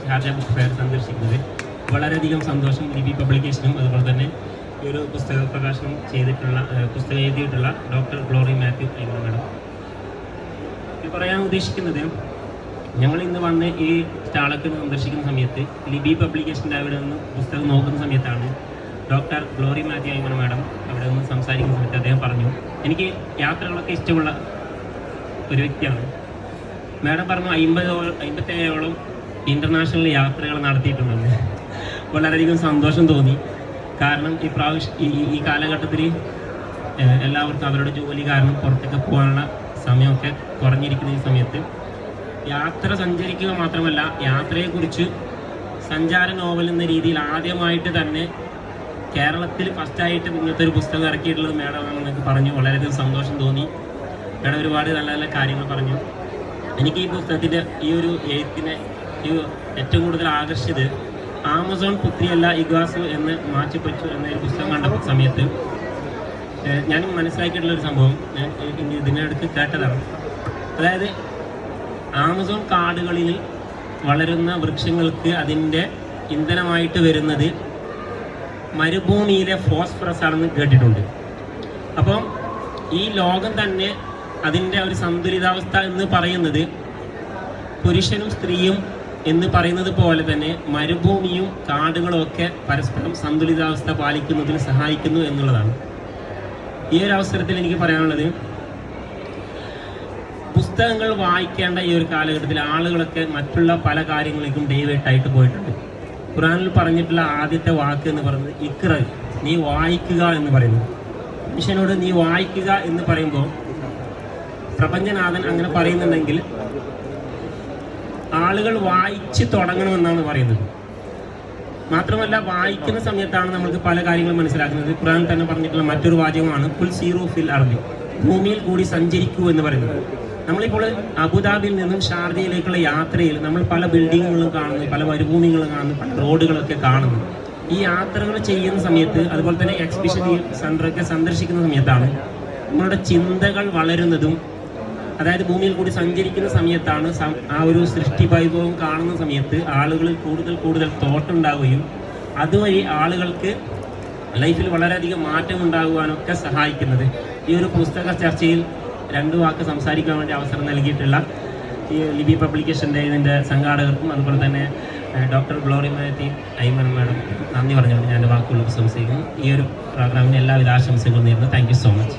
Sharjah book fair സന്ദർശിക്കുന്നത്. വളരെയധികം സന്തോഷം. ലിബി പബ്ലിക്കേഷനും അതുപോലെ തന്നെ ഈ ഒരു പുസ്തക പ്രകാശനം ചെയ്തിട്ടുള്ള പുസ്തകം എഴുതിയിട്ടുള്ള ഡോക്ടർ ഗ്ലോറി മാത്യു ഐമൻ മാഡം. ഇത് പറയാൻ ഉദ്ദേശിക്കുന്നത്, ഞങ്ങൾ ഇന്ന് വന്ന് ഈ സ്റ്റാളൊക്കെ സന്ദർശിക്കുന്ന സമയത്ത് ലിബി പബ്ലിക്കേഷൻ്റെ അവിടെ നിന്ന് പുസ്തകം നോക്കുന്ന സമയത്താണ് ഡോക്ടർ ഗ്ലോറി മാത്യു ഐമൻ മാഡം അവിടെ നിന്ന് സംസാരിക്കുന്ന സമയത്ത് അദ്ദേഹം പറഞ്ഞു, എനിക്ക് യാത്രകളൊക്കെ ഇഷ്ടമുള്ള ഒരു വ്യക്തിയാണ്. മാഡം പറഞ്ഞു 57ഓളം ഇൻ്റർനാഷണൽ യാത്രകൾ നടത്തിയിട്ടുണ്ടെന്ന്. വളരെയധികം സന്തോഷം തോന്നി. കാരണം ഈ കാലഘട്ടത്തിൽ എല്ലാവർക്കും അവരുടെ ജോലി കാരണം പുറത്തൊക്കെ പോകാനുള്ള സമയമൊക്കെ കുറഞ്ഞിരിക്കുന്ന ഈ സമയത്ത് യാത്ര സഞ്ചരിക്കുക മാത്രമല്ല, യാത്രയെക്കുറിച്ച് സഞ്ചാര നോവൽ എന്ന രീതിയിൽ ആദ്യമായിട്ട് തന്നെ കേരളത്തിൽ ഫസ്റ്റായിട്ട് ഇങ്ങനത്തെ ഒരു പുസ്തകം ഇറക്കിയിട്ടുള്ളത് മാഡമാണെന്നൊക്കെ പറഞ്ഞു. വളരെയധികം സന്തോഷം തോന്നി. മാഡം ഒരുപാട് നല്ല നല്ല കാര്യങ്ങൾ പറഞ്ഞു. എനിക്ക് ഈ പുസ്തകത്തിൻ്റെ ഈ ഒരു എഴുത്തിനെ ഏറ്റവും കൂടുതൽ ആകർഷിച്ചത് ആമസോൺ പുത്രിയല്ല ഇഗ്വാസു എന്ന് മാച്ചിപ്പച്ചു എന്നൊരു പുസ്തകം കണ്ട സമയത്ത് ഞാൻ മനസ്സിലാക്കിയിട്ടുള്ളൊരു സംഭവം ഞാൻ ഇതിനടുത്ത് കേട്ടതാണ്. അതായത് ആമസോൺ കാടുകളിൽ വളരുന്ന വൃക്ഷങ്ങൾക്ക് അതിൻ്റെ ഇന്ധനമായിട്ട് വരുന്നത് മരുഭൂമിയിലെ ഫോസ്ഫറസ് ആണെന്ന് കേട്ടിട്ടുണ്ട്. അപ്പം ഈ ലോകം തന്നെ അതിൻ്റെ ഒരു സന്തുലിതാവസ്ഥ എന്ന് പറയുന്നത് പുരുഷനും സ്ത്രീയും എന്ന് പറയുന്നത് പോലെ തന്നെ മരുഭൂമിയും കാടുകളും ഒക്കെ പരസ്പരം സന്തുലിതാവസ്ഥ പാലിക്കുന്നതിന് സഹായിക്കുന്നു എന്നുള്ളതാണ്. ഈ ഒരു അവസരത്തിൽ എനിക്ക് പറയാനുള്ളത്, പുസ്തകങ്ങൾ വായിക്കേണ്ട ഈ ഒരു കാലഘട്ടത്തിൽ ആളുകളൊക്കെ മറ്റുള്ള പല കാര്യങ്ങളിലേക്കും ഡൈവേർട്ടായിട്ട് പോയിട്ടുണ്ട്. ഖുർആനിൽ പറഞ്ഞിട്ടുള്ള ആദ്യത്തെ വാക്ക് എന്ന് പറയുന്നത് ഇഖ്റ, നീ വായിക്കുക എന്ന് പറയുന്നു. മനുഷ്യനോട് നീ വായിക്കുക എന്ന് പറയുമ്പോൾ പ്രപഞ്ചനാഥൻ അങ്ങനെ പറയുന്നുണ്ടെങ്കിൽ ആളുകൾ വായിച്ച് തുടങ്ങണമെന്നാണ് പറയുന്നത്. മാത്രമല്ല, വായിക്കുന്ന സമയത്താണ് നമുക്ക് പല കാര്യങ്ങളും മനസ്സിലാക്കുന്നത്. ഖുർആൻ തന്നെ പറഞ്ഞിട്ടുള്ള മറ്റൊരു വാചകമാണ് കുൽ സീറു ഫിൽ അർദി, ഭൂമിയിൽ കൂടി സഞ്ചരിക്കൂ എന്ന് പറയുന്നത്. നമ്മളിപ്പോൾ അബുദാബിയിൽ നിന്നും ഷാർജയിലേക്കുള്ള യാത്രയിൽ നമ്മൾ പല ബിൽഡിങ്ങുകളും കാണുന്നു, പല മരുഭൂമികളും കാണുന്നു, പല റോഡുകളൊക്കെ കാണുന്നു. ഈ യാത്രകൾ ചെയ്യുന്ന സമയത്ത്, അതുപോലെ തന്നെ എക്സിബിഷൻ സെൻ്ററൊക്കെ സന്ദർശിക്കുന്ന സമയത്താണ് നമ്മളുടെ ചിന്തകൾ വളരുന്നതും. അതായത് ഭൂമിയിൽ കൂടി സഞ്ചരിക്കുന്ന സമയത്താണ് ആ ഒരു സൃഷ്ടി വൈഭവം കാണുന്ന സമയത്ത് ആളുകളിൽ കൂടുതൽ തോട്ടുണ്ടാവുകയും അതുവഴി ആളുകൾക്ക് ലൈഫിൽ വളരെയധികം മാറ്റം ഉണ്ടാകുവാനൊക്കെ സഹായിക്കുന്നത്. ഈ ഒരു പുസ്തക ചർച്ചയിൽ 2 വാക്ക് സംസാരിക്കാൻ വേണ്ടി അവസരം നൽകിയിട്ടുള്ള ഈ ലിബി പബ്ലിക്കേഷൻ്റെ ഇതിൻ്റെ സംഘാടകർക്കും അതുപോലെ തന്നെ ഡോക്ടർ ഗ്ലോറി മാത്യു ഐമൻ മാഡം നന്ദി പറഞ്ഞുകൊണ്ട് ഞാൻ എൻ്റെ വാക്കുകൾ ഉപസംഹരിക്കുന്നു. ഈ ഒരു പ്രോഗ്രാമിന് എല്ലാവിധ ആശംസകളും നേരുന്നു. Thank you so much.